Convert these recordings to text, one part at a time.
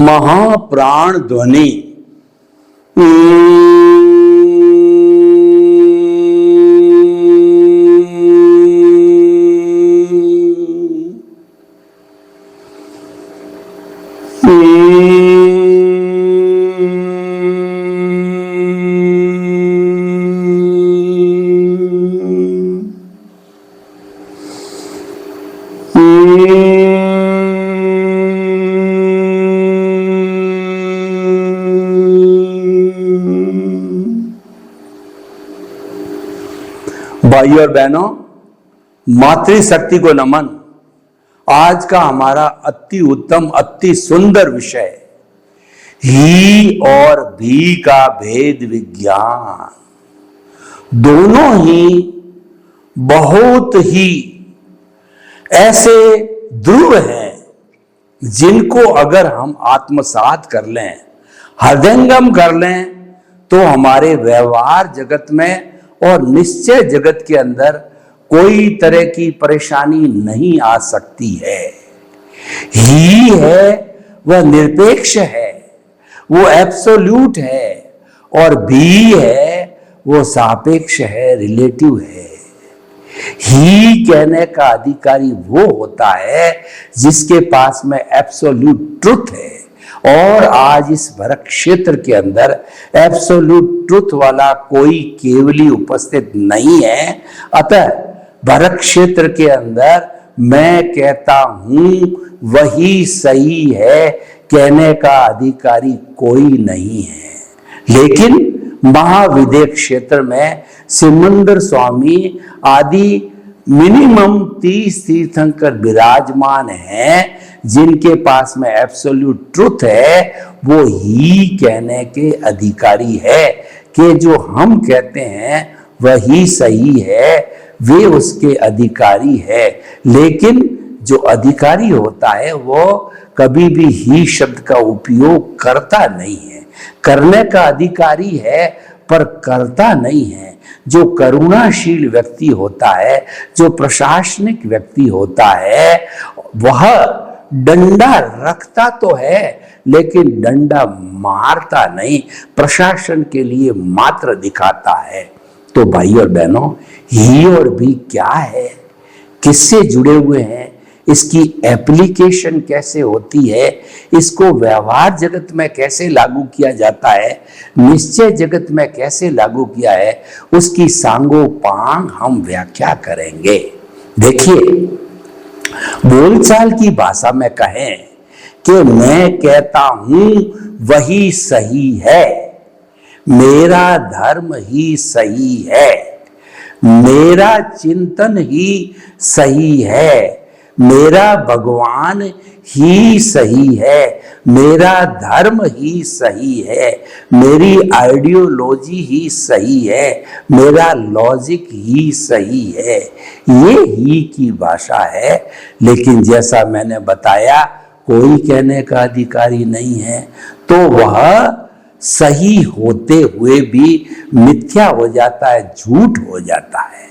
महाप्राण ध्वनि भाई और बहनों, मातृशक्ति को नमन। आज का हमारा अति उत्तम अति सुंदर विषय ही और भी का भेद विज्ञान। दोनों ही बहुत ही ऐसे ध्रुव हैं जिनको अगर हम आत्मसात कर लें, हृदयंगम कर लें, तो हमारे व्यवहार जगत में और निश्चय जगत के अंदर कोई तरह की परेशानी नहीं आ सकती है। ही है वह निरपेक्ष है, वो एब्सोल्यूट है, और भी है वो सापेक्ष है, रिलेटिव है। ही कहने का अधिकारी वो होता है जिसके पास में एब्सोल्यूट ट्रुथ है, और आज इस भरत क्षेत्र के अंदर एब्सोल्यूट ट्रुथ वाला कोई केवली उपस्थित नहीं है। अतः भरत क्षेत्र के अंदर मैं कहता हूं वही सही है कहने का अधिकारी कोई नहीं है। लेकिन महाविदेह क्षेत्र में सिमंदर स्वामी आदि मिनिमम 30 तीर्थंकर विराजमान हैं, जिनके पास में एब्सोल्यूट ट्रुथ है। वो ही कहने के अधिकारी है कि जो हम कहते हैं वही सही है, वे उसके अधिकारी है। लेकिन जो अधिकारी होता है वो कभी भी ही शब्द का उपयोग करता नहीं है। करने का अधिकारी है पर करता नहीं है। जो करुणाशील व्यक्ति होता है, जो प्रशासनिक व्यक्ति होता है, वह डंडा रखता तो है लेकिन डंडा मारता नहीं, प्रशासन के लिए मात्र दिखाता है। तो भाई और बहनों, ही और भी क्या है, किससे जुड़े हुए हैं, इसकी एप्लीकेशन कैसे होती है, इसको व्यवहार जगत में कैसे लागू किया जाता है, निश्चय जगत में कैसे लागू किया है, उसकी सांगोपांग हम व्याख्या करेंगे। देखिए, बोलचाल की भाषा में कहें कि मैं कहता हूं वही सही है, मेरा धर्म ही सही है, मेरा चिंतन ही सही है, मेरा भगवान ही सही है, मेरा धर्म ही सही है, मेरी आइडियोलॉजी ही सही है, मेरा लॉजिक ही सही है। ये ही की भाषा है। लेकिन जैसा मैंने बताया, कोई कहने का अधिकारी नहीं है, तो वह सही होते हुए भी मिथ्या हो जाता है, झूठ हो जाता है।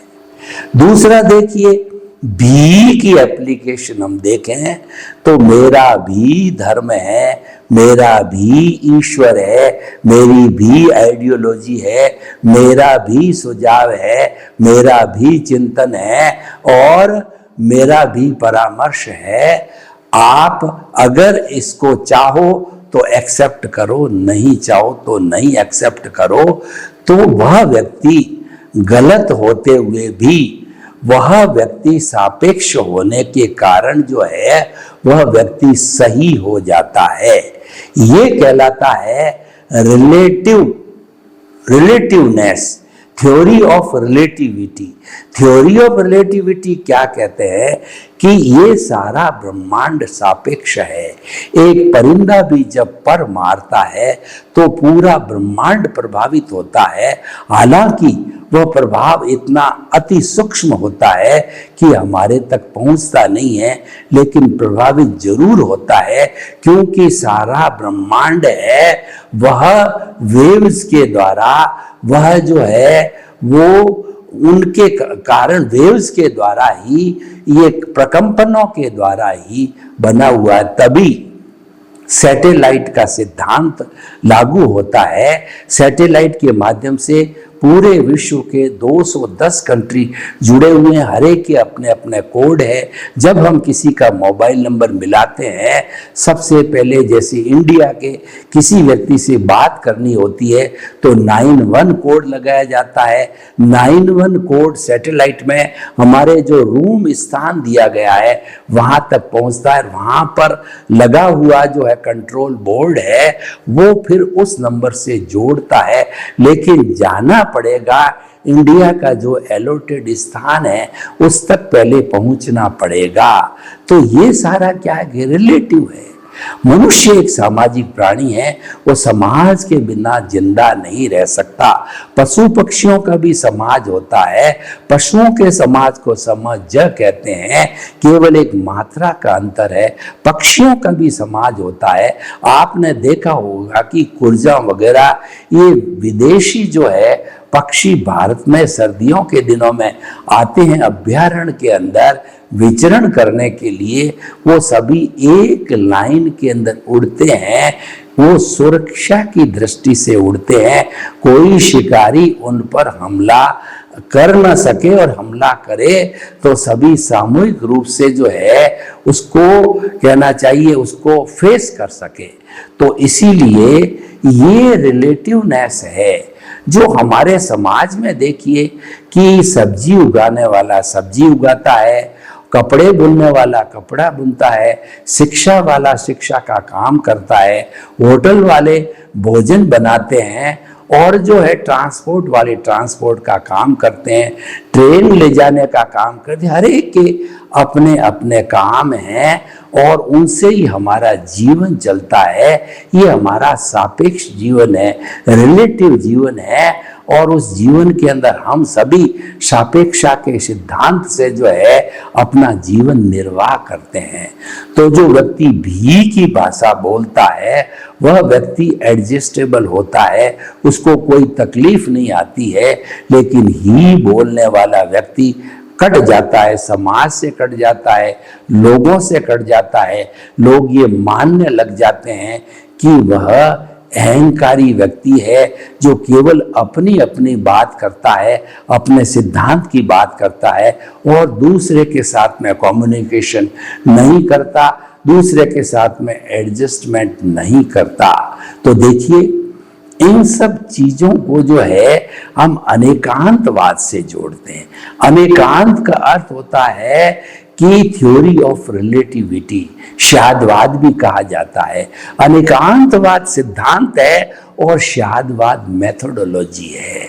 दूसरा देखिए, भी की एप्लीकेशन हम देखें तो मेरा भी धर्म है, मेरा भी ईश्वर है, मेरी भी आइडियोलॉजी है, मेरा भी सुझाव है, मेरा भी चिंतन है, और मेरा भी परामर्श है। आप अगर इसको चाहो तो एक्सेप्ट करो, नहीं चाहो तो नहीं एक्सेप्ट करो। तो वह व्यक्ति गलत होते हुए भी वह व्यक्ति सापेक्ष होने के कारण जो है वह व्यक्ति सही हो जाता है। ये कहलाता है relativeness, theory of relativity. Theory of relativity क्या कहते हैं कि ये सारा ब्रह्मांड सापेक्ष है। एक परिंदा भी जब पर मारता है तो पूरा ब्रह्मांड प्रभावित होता है, हालांकि वह प्रभाव इतना अति सूक्ष्म होता है कि हमारे तक पहुंचता नहीं है, लेकिन प्रभावित जरूर होता है, क्योंकि सारा ब्रह्मांड है वह वेव्स के द्वारा, वह जो है वो उनके कारण वेव्स के द्वारा ही, ये प्रकंपनों के द्वारा ही बना हुआ है। तभी सैटेलाइट का सिद्धांत लागू होता है। सैटेलाइट के माध्यम से पूरे विश्व के 210 कंट्री जुड़े हुए हैं, हर एक के अपने अपने कोड है। जब हम किसी का मोबाइल नंबर मिलाते हैं, सबसे पहले जैसे इंडिया के किसी व्यक्ति से बात करनी होती है तो 91 कोड लगाया जाता है। 91 कोड सैटेलाइट में हमारे जो रूम स्थान दिया गया है वहां तक पहुंचता है। वहां पर लगा हुआ जो है कंट्रोल बोर्ड है वो फिर उस नंबर से जोड़ता है, लेकिन जाना पड़ेगा इंडिया का जो एलोटेड स्थान है उस तक पहले पहुंचना पड़ेगा। तो ये सारा क्या है, रिलेटिव है। मनुष्य एक सामाजिक प्राणी है, वो समाज के बिना जिंदा नहीं रह सकता। पशु पक्षियों का भी समाज होता है, पशुओं के समाज को समझ कहते हैं, केवल एक मात्रा का अंतर है। पक्षियों का भी समाज होता है। आपने देखा होगा कि कुर्जा वगैरह ये विदेशी जो है पक्षी भारत में सर्दियों के दिनों में आते हैं अभ्यारण्य के अंदर विचरण करने के लिए। वो सभी एक लाइन के अंदर उड़ते हैं, वो सुरक्षा की दृष्टि से उड़ते हैं। कोई शिकारी उन पर हमला कर न सके, और हमला करे तो सभी सामूहिक रूप से जो है उसको कहना चाहिए उसको फेस कर सके। तो इसीलिए ये रिलेटिवनेस है जो हमारे समाज में देखिए कि सब्जी उगाने वाला सब्जी उगाता है, कपड़े बुनने वाला कपड़ा बुनता है, शिक्षा वाला शिक्षा का काम करता है, होटल वाले भोजन बनाते हैं, और जो है ट्रांसपोर्ट वाले ट्रांसपोर्ट का काम करते हैं, ट्रेन ले जाने का काम करते हैं। हर एक के अपने अपने काम हैं और उनसे ही हमारा जीवन चलता है। ये हमारा सापेक्ष जीवन है, रिलेटिव जीवन है, और उस जीवन के अंदर हम सभी सापेक्षा के सिद्धांत से जो है अपना जीवन निर्वाह करते हैं। तो जो व्यक्ति भी की भाषा बोलता है वह व्यक्ति एडजस्टेबल होता है, उसको कोई तकलीफ नहीं आती है, लेकिन ही बोलने वाला व्यक्ति कट जाता है, समाज से कट जाता है, लोगों से कट जाता है। लोग ये मानने लग जाते हैं कि वह अहंकारी व्यक्ति है जो केवल अपनी अपनी बात करता है, अपने सिद्धांत की बात करता है, और दूसरे के साथ में कम्युनिकेशन नहीं करता, दूसरे के साथ में एडजस्टमेंट नहीं करता। तो देखिए इन सब चीजों को जो है हम अनेकांतवाद से जोड़ते हैं। अनेकांत का अर्थ होता है कि थ्योरी ऑफ रिलेटिविटी, शादवाद भी कहा जाता है। अनेकांतवाद सिद्धांत है और शादवाद मेथोडोलॉजी है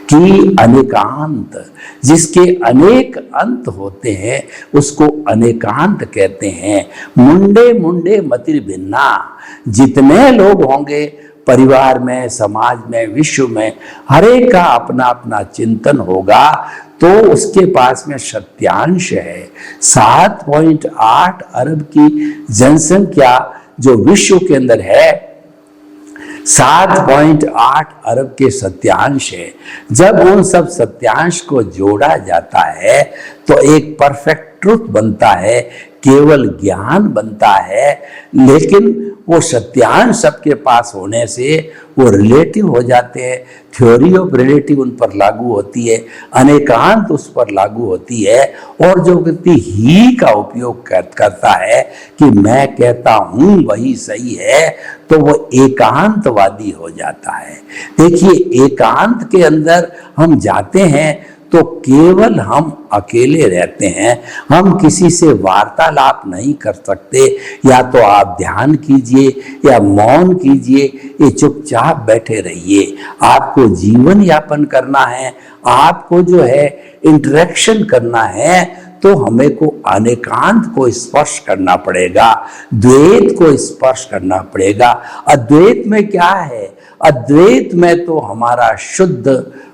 कि अनेकांत जिसके अनेक अंत होते हैं उसको अनेकांत कहते हैं। मुंडे मुंडे मतिर भिन्ना, जितने लोग होंगे परिवार में, समाज में, विश्व में, हर एक का अपना अपना चिंतन होगा, तो उसके पास में सत्यांश है। 7.8 अरब की जनसंख्या जो विश्व के अंदर है, 7.8 अरब के सत्यांश है। जब उन सब सत्यांश को जोड़ा जाता है तो एक परफेक्ट ट्रुथ बनता है, केवल ज्ञान बनता है। लेकिन वो सत्यांश सबके पास होने से वो रिलेटिव हो जाते हैं। थ्योरी ऑफ रिलेटिव उन पर लागू होती है, अनेकांत उस पर लागू होती है। और जो व्यक्ति ही का उपयोग करता है कि मैं कहता हूं वही सही है, तो वो एकांतवादी हो जाता है। देखिए एकांत के अंदर हम जाते हैं तो केवल हम अकेले रहते हैं, हम किसी से वार्तालाप नहीं कर सकते। या तो आप ध्यान कीजिए या मौन कीजिए, ये चुपचाप बैठे रहिए। आपको जीवन यापन करना है, आपको जो है इंटरेक्शन करना है, तो हमें को अनेकांत को स्पर्श करना पड़ेगा, द्वैत को स्पर्श करना पड़ेगा। अद्वैत में क्या है? अद्वैत में तो हमारा शुद्ध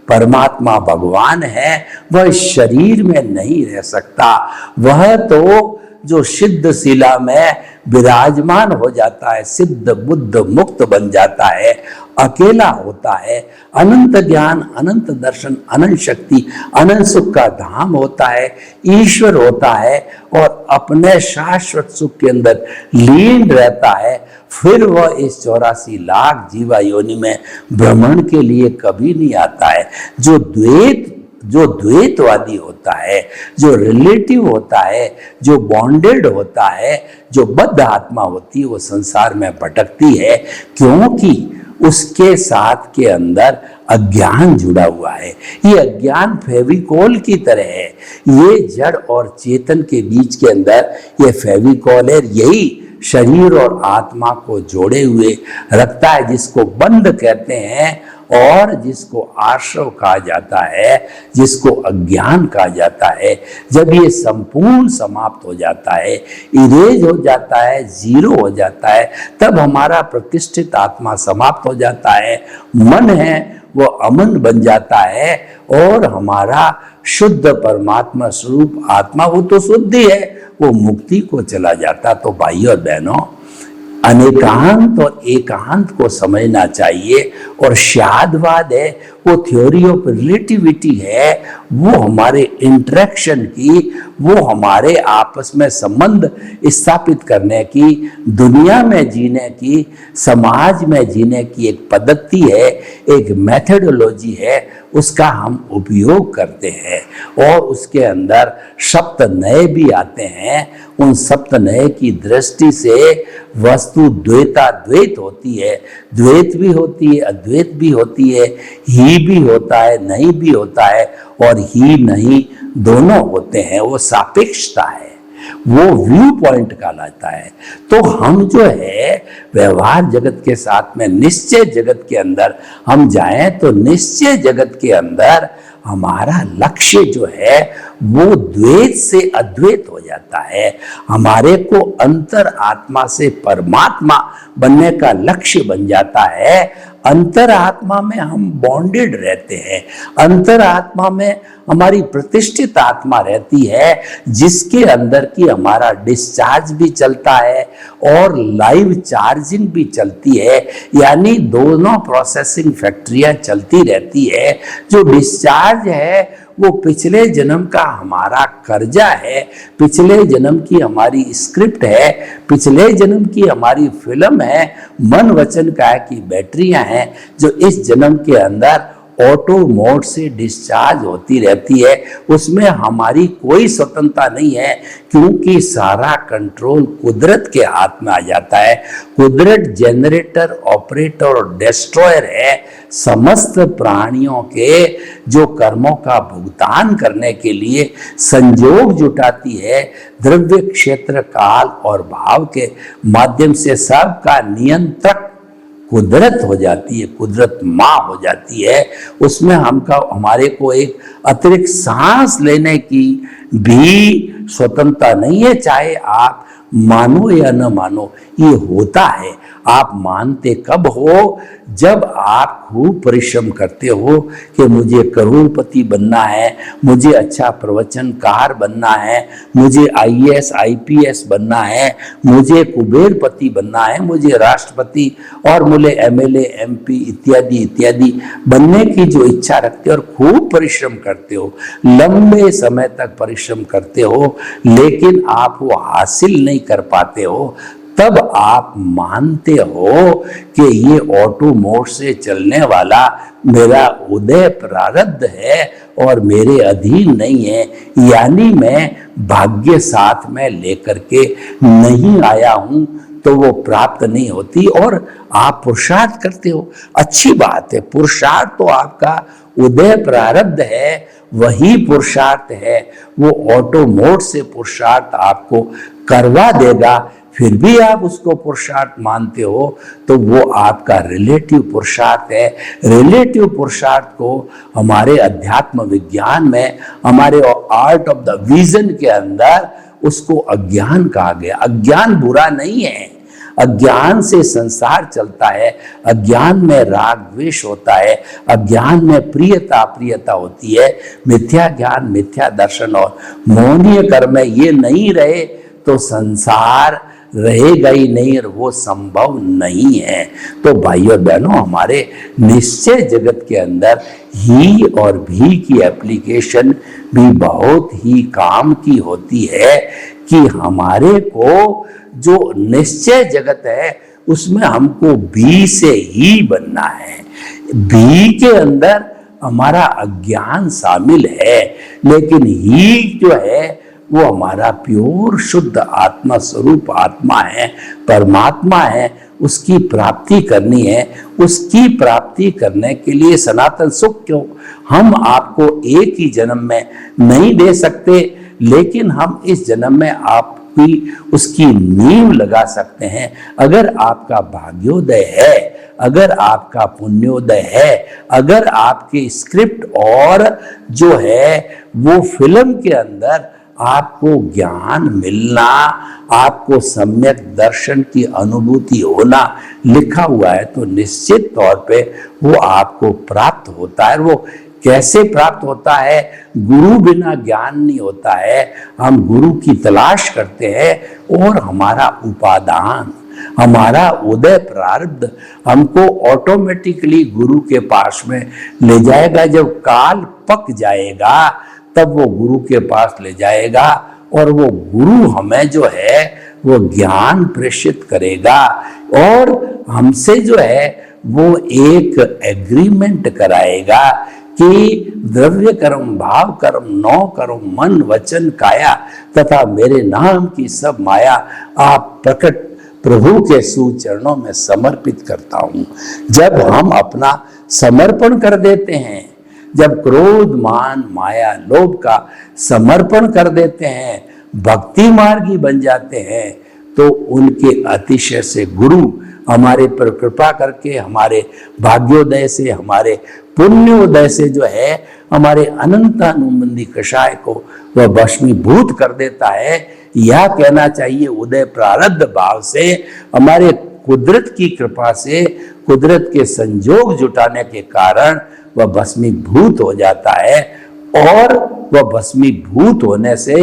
परमात्मा भगवान है, वह शरीर में नहीं रह सकता। वह तो जो सिद्ध शिला में विराजमान हो जाता है, सिद्ध बुद्ध मुक्त बन जाता है, अकेला होता है, अनंत ज्ञान, अनंत दर्शन, अनंत शक्ति, अनंत सुख का धाम होता है, ईश्वर होता है और अपने शाश्वत सुख के अंदर लीन रहता है। फिर वह इस 84 लाख जीवा योनि में भ्रमण के लिए कभी नहीं आता है। जो द्वैतवादी होता है, जो रिलेटिव होता है, जो बॉन्डेड होता है, जो बद्ध आत्मा होती है, वो संसार में भटकती है, क्योंकि उसके साथ के अंदर अज्ञान जुड़ा हुआ है। ये अज्ञान फेविकोल की तरह है। ये जड़ और चेतन के बीच के अंदर ये फेविकोल है, यही शरीर और आत्मा को जोड़े हुए रखता है, जिसको बंध कहते हैं और जिसको आश्रव कहा जाता है, जिसको अज्ञान कहा जाता है। जब ये संपूर्ण समाप्त हो जाता है, इरेज हो जाता है, जीरो हो जाता है, तब हमारा प्रतिष्ठित आत्मा समाप्त हो जाता है। मन है वो अमन बन जाता है और हमारा शुद्ध परमात्मा स्वरूप आत्मा, वो तो शुद्धि है, वो मुक्ति को चला जाता। तो भाइयों और बहनों, अनेकांत और एकांत को समझना चाहिए। और शादवाद है, वो थ्योरी ऑफ रिलेटिविटी है, वो हमारे इंटरेक्शन की, वो हमारे आपस में संबंध स्थापित करने की, दुनिया में जीने की, समाज में जीने की एक पद्धति है, एक मेथडोलॉजी है, उसका हम उपयोग करते हैं। और उसके अंदर सप्त नए भी आते हैं। उन सप्त नए की दृष्टि से वस्तु द्वैत होती है, द्वैत भी होती है, अद्वैत भी होती है, ही भी होता है, नहीं भी होता है, और ही नहीं दोनों होते हैं। वो सापेक्षता है, वो व्यू पॉइंट कहलाता है। तो हम जो है व्यवहार जगत के साथ में निश्चय जगत के अंदर हम जाएं, तो निश्चय जगत के अंदर हमारा लक्ष्य जो है वो द्वैत से अद्वैत हो जाता है। हमारे को अंतर आत्मा से परमात्मा बनने का लक्ष्य बन जाता है। अंतर आत्मा में हम बॉन्डेड रहते हैं, अंतर आत्मा में हमारी प्रतिष्ठित आत्मा रहती है, जिसके अंदर की हमारा डिस्चार्ज भी चलता है और लाइव चार्जिंग भी चलती है। यानी दोनों प्रोसेसिंग फैक्ट्रियां चलती रहती है। जो डिस्चार्ज है वो पिछले जन्म का हमारा कर्जा है, पिछले जन्म की हमारी स्क्रिप्ट है, पिछले जन्म की हमारी फिल्म है, मन वचन काया की बैटरियां हैं, जो इस जन्म के अंदर ऑटो मोड से डिस्चार्ज होती रहती है। उसमें हमारी कोई स्वतंत्रता नहीं है, क्योंकि सारा कंट्रोल कुदरत के हाथ में आ जाता है। कुदरत जनरेटर, ऑपरेटर और डिस्ट्रॉयर है समस्त प्राणियों के जो कर्मों का भुगतान करने के लिए संयोग जुटाती है। द्रव्य, क्षेत्र, काल और भाव के माध्यम से सबका नियंत्रक कुदरत हो जाती है, कुदरत माँ हो जाती है। उसमें हमारे को एक अतिरिक्त सांस लेने की भी स्वतंत्रता नहीं है, चाहे आप मानो या न मानो, ये होता है। आप मानते कब हो? जब आप खूब परिश्रम करते हो कि मुझे करोड़पति बनना है, मुझे अच्छा प्रवचनकार बनना है, मुझे IAS IPS बनना है, मुझे कुबेरपति बनना है, मुझे राष्ट्रपति और मुझे MLA MP इत्यादि इत्यादि बनने की जो इच्छा रखते हो और खूब परिश्रम करते हो, लंबे समय तक परिश्रम करते हो, लेकिन आप वो हासिल नहीं कर पाते हो, तब आप मानते हो कि ये ऑटो मोड से चलने वाला मेरा उदय प्रारब्ध है और मेरे अधीन नहीं है। यानी मैं भाग्य साथ में लेकर के नहीं आया हूं, तो वो प्राप्त नहीं होती। और आप पुरुषार्थ करते हो, अच्छी बात है, पुरुषार्थ तो आपका उदय प्रारब्ध है वही पुरुषार्थ है, वो ऑटो मोड से पुरुषार्थ आपको करवा देगा, फिर भी आप उसको पुरुषार्थ मानते हो तो वो आपका रिलेटिव पुरुषार्थ है। रिलेटिव पुरुषार्थ को हमारे अध्यात्म विज्ञान में, हमारे आर्ट ऑफ द विजन के अंदर उसको अज्ञान कहा गया। अज्ञान बुरा नहीं है, अज्ञान से संसार चलता है, अज्ञान में राग द्वेष होता है, अज्ञान में प्रियता अप्रियता होती है। मिथ्या ज्ञान, मिथ्या दर्शन और मोहनीय कर्म ये नहीं रहे तो संसार रहेगा ही नहीं और वो संभव नहीं है। तो भाइयों बहनों, हमारे निश्चय जगत के अंदर ही और भी की एप्लीकेशन भी बहुत ही काम की होती है कि हमारे को जो निश्चय जगत है उसमें हमको बी से ही बनना है। बी के अंदर हमारा अज्ञान शामिल है, लेकिन ही जो है वो हमारा प्योर शुद्ध आत्मा स्वरूप आत्मा है, परमात्मा है। उसकी प्राप्ति करनी है। उसकी प्राप्ति करने के लिए सनातन सुख क्यों, हम आपको एक ही जन्म में नहीं दे सकते, लेकिन हम इस जन्म में आपकी उसकी नींव लगा सकते हैं। अगर आपका भाग्योदय है, अगर आपका पुण्योदय है, अगर आपके स्क्रिप्ट और जो है वो फिल्म के अंदर आपको ज्ञान मिलना, आपको सम्यक दर्शन की अनुभूति होना लिखा हुआ है, तो निश्चित तौर पे वो आपको प्राप्त होता है। वो कैसे प्राप्त होता है? गुरु बिना ज्ञान नहीं होता है। हम गुरु की तलाश करते हैं और हमारा उपादान, हमारा उदय प्रारब्ध हमको ऑटोमेटिकली गुरु के पास में ले जाएगा। जब काल पक जाएगा तब वो गुरु के पास ले जाएगा और वो गुरु हमें जो है वो ज्ञान प्रेषित करेगा और हमसे जो है वो एक एग्रीमेंट कराएगा कि द्रव्य कर्म, भाव कर्म, नौ कर्म, मन वचन काया तथा मेरे नाम की सब माया आप प्रकट प्रभु के सुचरणों में समर्पित करता हूं। जब हम अपना समर्पण कर देते हैं, जब क्रोध मान माया लोभ का समर्पण कर देते हैं, भक्ति मार्गी बन जाते हैं, तो उनके अतिशय से गुरु हमारे पर कृपा करके हमारे भाग्योदय से, हमारे पुण्योदय से जो है हमारे अनंतानुबंधी कषाय को वह भस्मीभूत कर देता है। यह कहना चाहिए उदय प्रारब्ध भाव से, हमारे कुदरत की कृपा से, कुदरत के संजोग जुटाने के कारण वह भस्मीभूत हो जाता है और वह भस्मीभूत होने से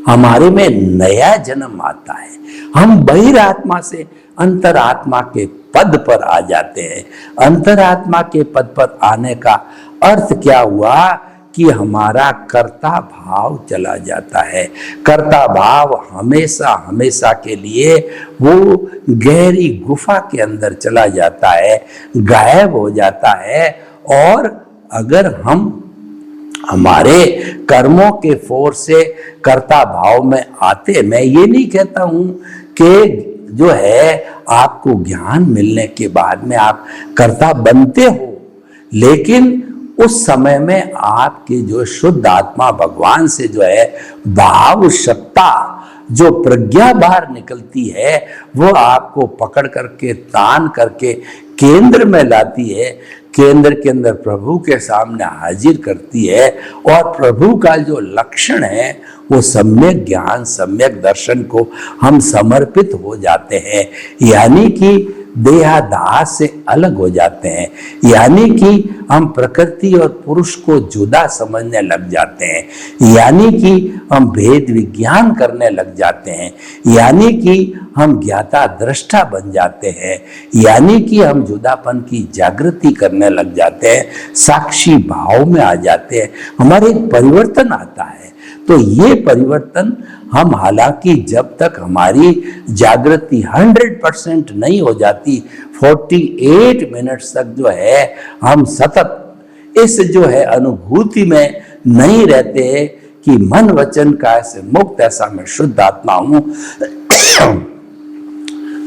हमारे में नया जन्म आता है। हम बहिरात्मा से अंतरात्मा के पद पर आ जाते हैं। अंतरात्मा के पद पर आने का अर्थ क्या हुआ कि हमारा कर्ता भाव चला जाता है। कर्ता भाव हमेशा हमेशा के लिए वो गहरी गुफा के अंदर चला जाता है, गायब हो जाता है। और अगर हम हमारे कर्मों के फोर्स से कर्ता भाव में आते, मैं ये नहीं कहता हूं कि जो है आपको ज्ञान मिलने के बाद में आप कर्ता बनते हो, लेकिन उस समय में आपके जो शुद्ध आत्मा भगवान से जो है भाव सत्ता, जो प्रज्ञा बाहर निकलती है, वो आपको पकड़ करके तान करके केंद्र में लाती है। केंद्र के अंदर प्रभु के सामने हाजिर करती है और प्रभु का जो लक्षण है वो सम्यक ज्ञान, सम्यक दर्शन को हम समर्पित हो जाते हैं, यानी कि देहादास से अलग हो जाते हैं, यानी कि हम प्रकृति और पुरुष को जुदा समझने लग जाते हैं, यानी कि हम भेद विज्ञान करने लग जाते हैं, यानी कि हम ज्ञाता दृष्टा बन जाते हैं, यानी कि हम जुदापन की जागृति करने लग जाते हैं, साक्षी भाव में आ जाते हैं, हमारे एक परिवर्तन आता है। तो ये परिवर्तन हम हालांकि जब तक हमारी जागृति 100% नहीं हो जाती, 48 मिनट्स तक जो है हम सतत इस जो है अनुभूति में नहीं रहते कि मन वचन काय से मुक्त ऐसा मैं शुद्ध आत्मा हूं,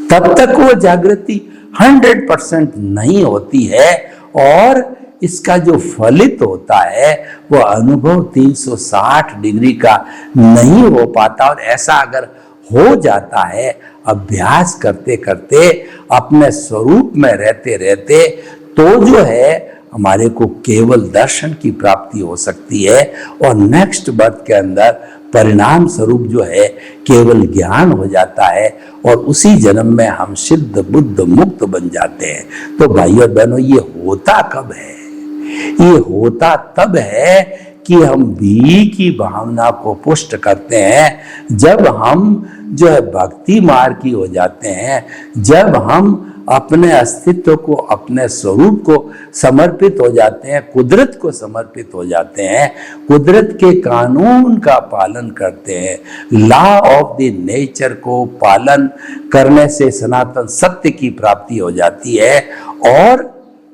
तब तक वो जागृति 100% नहीं होती है और इसका जो फलित होता है वो अनुभव 360 डिग्री का नहीं हो पाता। और ऐसा अगर हो जाता है अभ्यास करते करते, अपने स्वरूप में रहते रहते, तो जो है हमारे को केवल दर्शन की प्राप्ति हो सकती है। और नेक्स्ट बर्थ के अंदर परिणाम स्वरूप जो है केवल ज्ञान हो जाता है और उसी जन्म में हम सिद्ध बुद्ध मुक्त बन जाते हैं। तो भाइयों और बहनों, ये होता कब है? ये होता तब है कि हम भी की भावना को पुष्ट करते हैं, जब हम जो है भक्ति मार्ग की हो जाते हैं, जब हम अपने अस्तित्व को, अपने स्वरूप को समर्पित हो जाते हैं, कुदरत को समर्पित हो जाते हैं, कुदरत के कानून का पालन करते हैं। लॉ ऑफ द नेचर को पालन करने से सनातन सत्य की प्राप्ति हो जाती है। और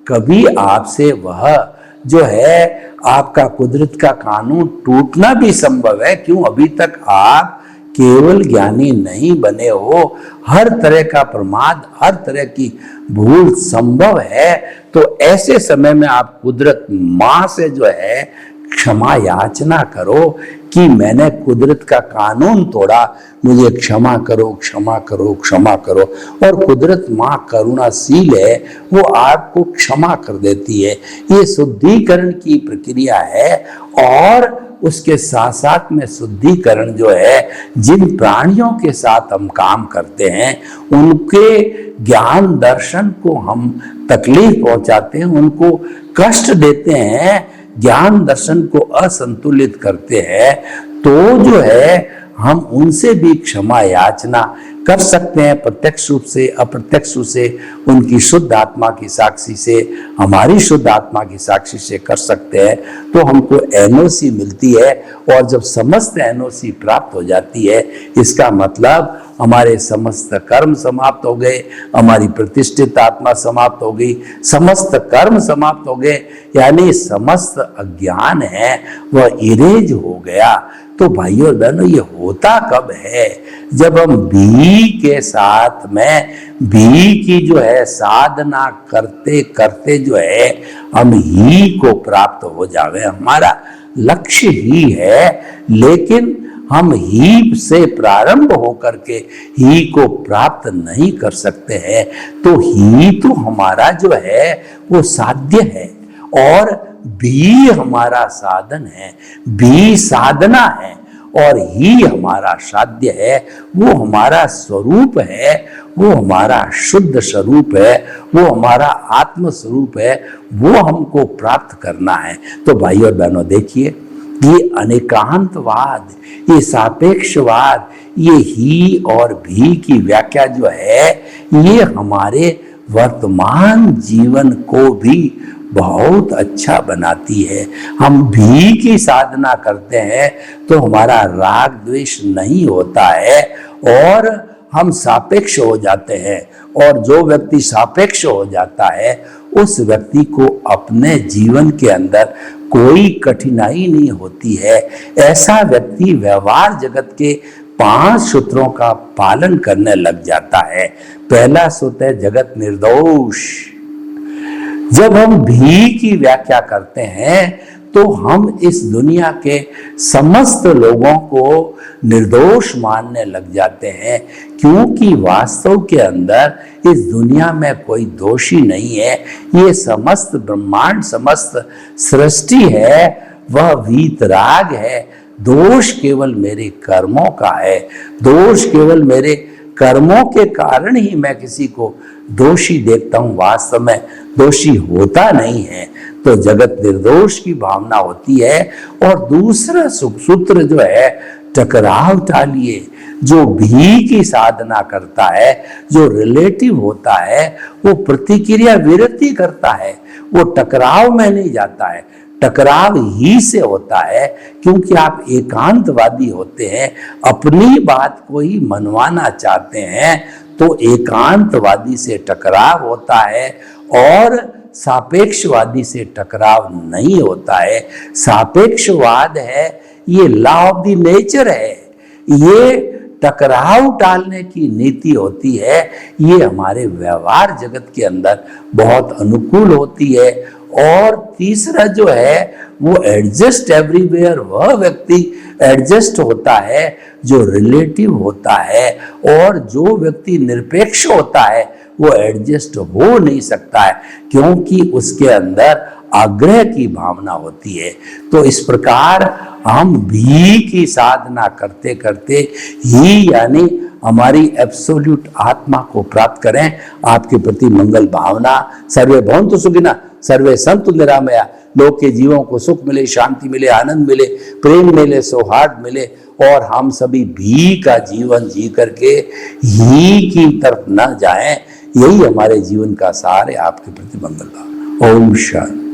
कभी आपसे वह जो है आपका कुदरत का कानून टूटना भी संभव है। क्यों? अभी तक आप केवल ज्ञानी नहीं बने हो। हर तरह का प्रमाद, हर तरह की भूल संभव है। तो ऐसे समय में आप कुदरत माँ से जो है क्षमा याचना करो कि मैंने कुदरत का कानून तोड़ा, मुझे क्षमा करो, क्षमा करो, क्षमा करो। और कुदरत माँ करुणाशील है, वो आपको क्षमा कर देती है। ये शुद्धिकरण की प्रक्रिया है। और उसके साथ साथ में शुद्धिकरण जो है, जिन प्राणियों के साथ हम काम करते हैं उनके ज्ञान दर्शन को हम तकलीफ पहुंचाते हैं, उनको कष्ट देते हैं, ज्ञान दर्शन को असंतुलित करते हैं, तो जो है हम उनसे भी क्षमा याचना कर सकते हैं। प्रत्यक्ष रूप से, अप्रत्यक्ष रूप से, उनकी शुद्ध आत्मा की साक्षी से, हमारी शुद्ध आत्मा की साक्षी से कर सकते हैं। तो हमको एनओसी मिलती है। और जब समस्त एनओसी प्राप्त हो जाती है, इसका मतलब हमारे समस्त कर्म समाप्त हो गए, हमारी प्रतिष्ठित आत्मा समाप्त हो गई, समस्त कर्म समाप्त हो गए, यानी समस्त अज्ञान है वह इरेज हो गया। तो भाइयों और बहनों, ये होता कब है? जब हम भी के साथ में भी की जो है साधना करते करते जो है हम ही को प्राप्त हो जावे। हमारा लक्ष्य ही है, लेकिन हम ही से प्रारंभ होकर के ही को प्राप्त नहीं कर सकते हैं। तो ही तो हमारा जो है वो साध्य है और भी हमारा साधन है, भी साधना है और ही हमारा साध्य है। वो हमारा स्वरूप है, वो हमारा शुद्ध स्वरूप है, वो हमारा आत्म स्वरूप है, वो हमको प्राप्त करना है। तो भाइयों और बहनों, देखिए, ये अनेकांतवाद, ये सापेक्षवाद, ये ही और भी की व्याख्या जो है, ये हमारे वर्तमान जीवन को भी बहुत अच्छा बनाती है। हम भी की साधना करते हैं तो हमारा राग द्वेष नहीं होता है और हम सापेक्ष हो जाते हैं। और जो व्यक्ति सापेक्ष हो जाता है, उस व्यक्ति को अपने जीवन के अंदर कोई कठिनाई नहीं होती है। ऐसा व्यक्ति व्यवहार जगत के 5 सूत्रों का पालन करने लग जाता है। पहला सूत्र है जगत निर्दोष। जब हम भी की व्याख्या करते हैं तो हम इस दुनिया के समस्त लोगों को निर्दोष मानने लग जाते हैं, क्योंकि वास्तव के अंदर इस दुनिया में कोई दोषी नहीं है। ये समस्त ब्रह्मांड, समस्त सृष्टि है, वह वीतराग है। दोष केवल मेरे कर्मों का है, दोष केवल मेरे कर्मों के कारण ही मैं किसी को दोषी देखता हूं, वास्तव में दोषी होता नहीं है। तो जगत निर्दोष की भावना होती है। और दूसरा सूत्र जो है, टकराव टालिए। जो भी की साधना करता है, जो रिलेटिव होता है, वो प्रतिक्रिया विरति करता है, वो टकराव में नहीं जाता है, टकराव ही से होता है। क्योंकि आप एकांतवादी होते हैं, अपनी बात को ही मनवाना चाहते हैं, तो एकांतवादी से टकराव होता है और सापेक्षवादी से टकराव नहीं होता है। सापेक्षवाद है, ये लॉ ऑफ द नेचर है, ये टकराव टालने की नीति होती है, ये हमारे व्यवहार जगत के अंदर बहुत अनुकूल होती है। और तीसरा जो है वो एडजस्ट एवरीवेयर, वह व्यक्ति एडजस्ट होता है जो रिलेटिव होता है, और जो व्यक्ति निरपेक्ष होता है वो एडजस्ट हो नहीं सकता है, क्योंकि उसके अंदर आग्रह की भावना होती है। तो इस प्रकार हम भी की साधना करते करते ही यानी हमारी एब्सोल्यूट आत्मा को प्राप्त करें। आपके प्रति मंगल भावना। सर्वे भवन्तु सुखिनः, सर्वे सन्तु निरामया। लोग के जीवों को सुख मिले, शांति मिले, आनंद मिले, प्रेम मिले, सौहार्द मिले, और हम सभी भी का जीवन जी करके ही की तरफ न जाएं। यही हमारे जीवन का सार है। आपके प्रति मंगल भावना। ओम शांति।